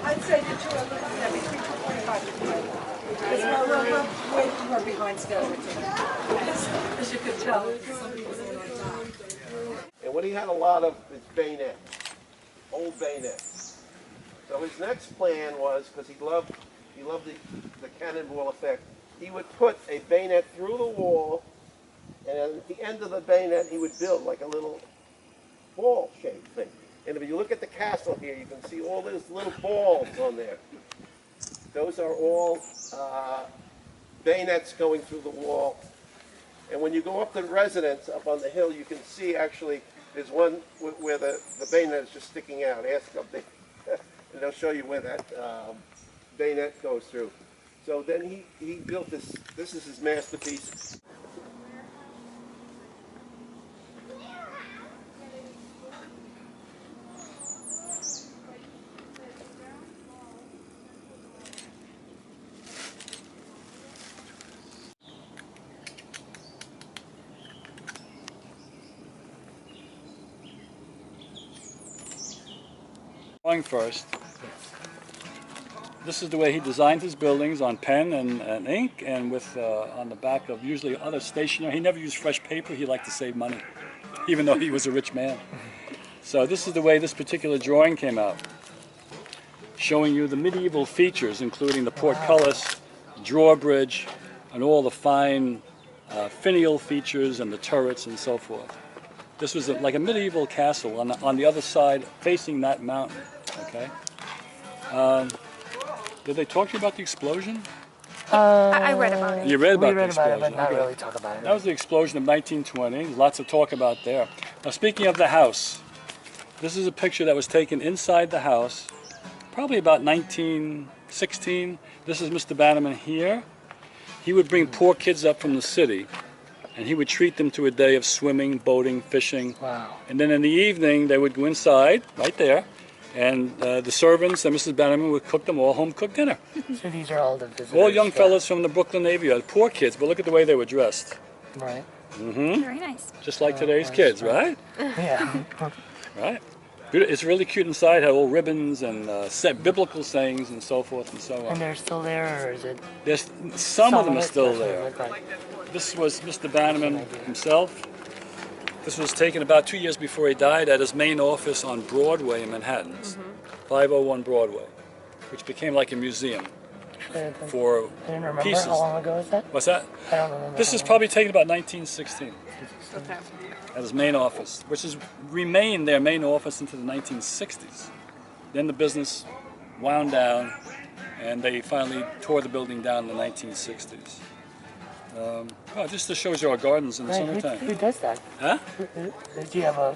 I'd say the two are looking at between 245 and 250. Because we're way more behind schedule. As you could tell, somebody was in on time. And what he had a lot of is bayonets, old bayonets. So his next plan was, because he loved the cannonball effect, he would put a bayonet through the wall, and at the end of the bayonet he would build like a little ball-shaped thing. And if you look at the castle here, you can see all those little balls on there. Those are all bayonets going through the wall. And when you go up to the residence up on the hill, you can see actually there's one where the bayonet is just sticking out. Ask them, and they'll show you where that bayonet goes through. So then he built this. This is his masterpiece. First, this is the way he designed his buildings, on pen and ink, and with on the back of usually other stationery. He never used fresh paper. He liked to save money, even though he was a rich man. So this is the way this particular drawing came out, showing you the medieval features, including the portcullis, drawbridge, and all the fine finial features and the turrets and so forth. This was like a medieval castle on the other side, facing that mountain. Okay. Did they talk to you about the explosion? I read about it. You read about the explosion? But not really talk about it. That was the explosion of 1920. There's lots of talk about there. Now, speaking of the house, this is a picture that was taken inside the house, probably about 1916. This is Mr. Bannerman here. He would bring poor kids up from the city, and he would treat them to a day of swimming, boating, fishing. Wow. And then in the evening, they would go inside, right there, and the servants and Mrs. Bannerman would cook them all home-cooked dinner. So these are all the visitors? All young fellows from the Brooklyn Navy Yard, poor kids, but look at the way they were dressed. Right. Mm-hmm. Very nice. Just like today's kids, right? Yeah. Right. It's really cute inside, had all ribbons and biblical sayings and so forth and so on. And they're still there, or is it? There's some of them are still there. Like. This was Mr. Bannerman himself. This was taken about 2 years before he died at his main office on Broadway in Manhattan, 501 Broadway, which became like a museum for I don't remember pieces. how long ago was that? What's that? I don't remember. This is probably taken about 1916 Okay. at his main office, which has remained their main office into the 1960s. Then the business wound down, and they finally tore the building down in the 1960s. Well, just to show you our gardens in the summertime. Who does that? Huh? Do you have a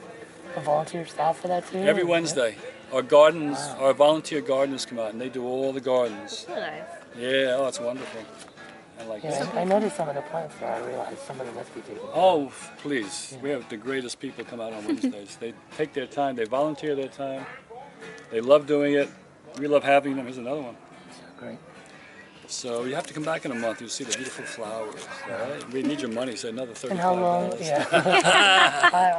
volunteer staff for that too? Every Wednesday, our gardens, our volunteer gardeners come out and they do all the gardens. Really nice. Yeah, oh, it's wonderful. I like it. I noticed some of the plants there. I realized some of them must be taken. Oh, please. We have the greatest people come out on Wednesdays. They take their time, they volunteer their time. They love doing it. We love having them. Here's another one. Great. So you have to come back in a month. You'll see the beautiful flowers. Right? We need your money, so another $35. And how long? Yeah.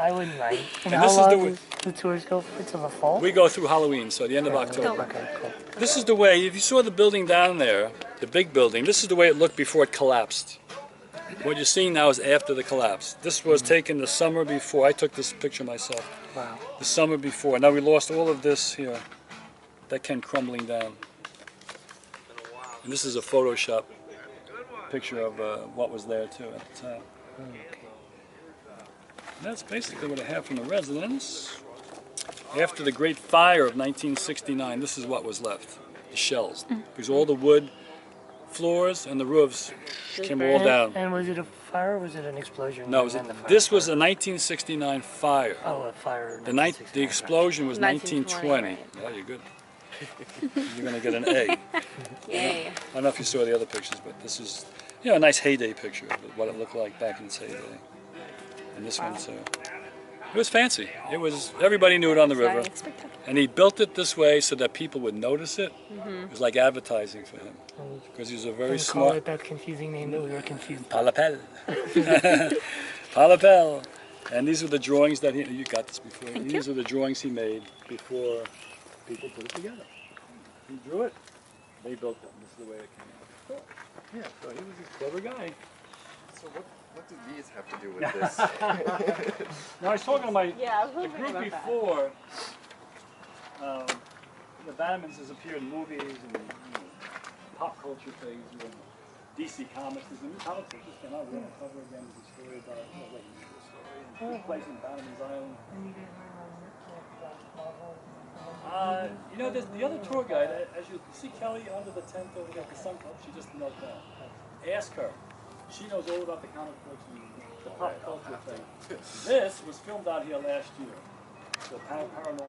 I wouldn't mind. And how this is long the do the tours go for until the fall? We go through Halloween, so the end of October. Okay, cool. This is the way, if you saw the building down there, the big building, this is the way it looked before it collapsed. What you're seeing now is after the collapse. This was taken the summer before. I took this picture myself. Wow. The summer before. Now we lost all of this here. That came crumbling down. And this is a Photoshop picture of what was there too at the time. And that's basically what I have from the residence. After the Great Fire of 1969, this is what was left, the shells. Because all the wood floors and the roofs came all down. And was it a fire or was it an explosion? No, this was a 1969 fire. Oh, a fire. The explosion was 1920. Right. Oh, you're good. You're going to get an A. Yay. I don't know if you saw the other pictures, but this is, a nice heyday picture of what it looked like back in its heyday. And this one too. It was fancy. It was, everybody knew it on the river. And he built it this way so that people would notice it. It was like advertising for him. Because he was a very smart... Call it that confusing name that we were confused by. Pollepel. Pollepel. And these are the drawings that you got this before. Thank These you. are the drawings he made before people put it together. He drew it. They built it. This is the way it came out. Cool. Yeah, so he was a clever guy. So what do these have to do with this? Now I was talking to my Yeah, I was the wondering group about that. before. The Bannermans has appeared in movies and pop culture things. DC Comics. There's a new comic that just came out. We're going to cover again the story about story. Took place in Bannermans Island. You know, there's the other tour guide. As you see Kelly under the tent over there at the Sun Club, she just knelt down. Ask her. She knows all about the comic books and the pop culture thing. This was filmed out here last year. So paranormal.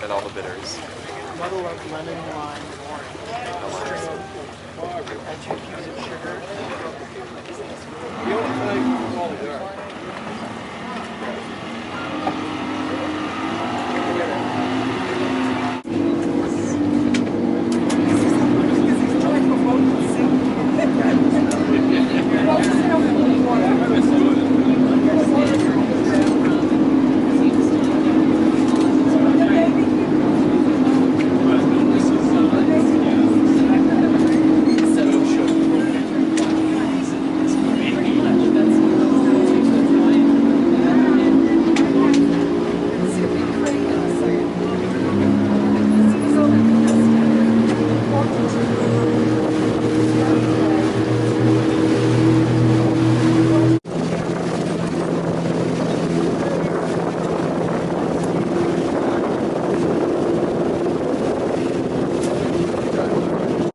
And all the bitters. Muddle of lemon, lime, orange. And 2 cubes of sugar. The only time you call it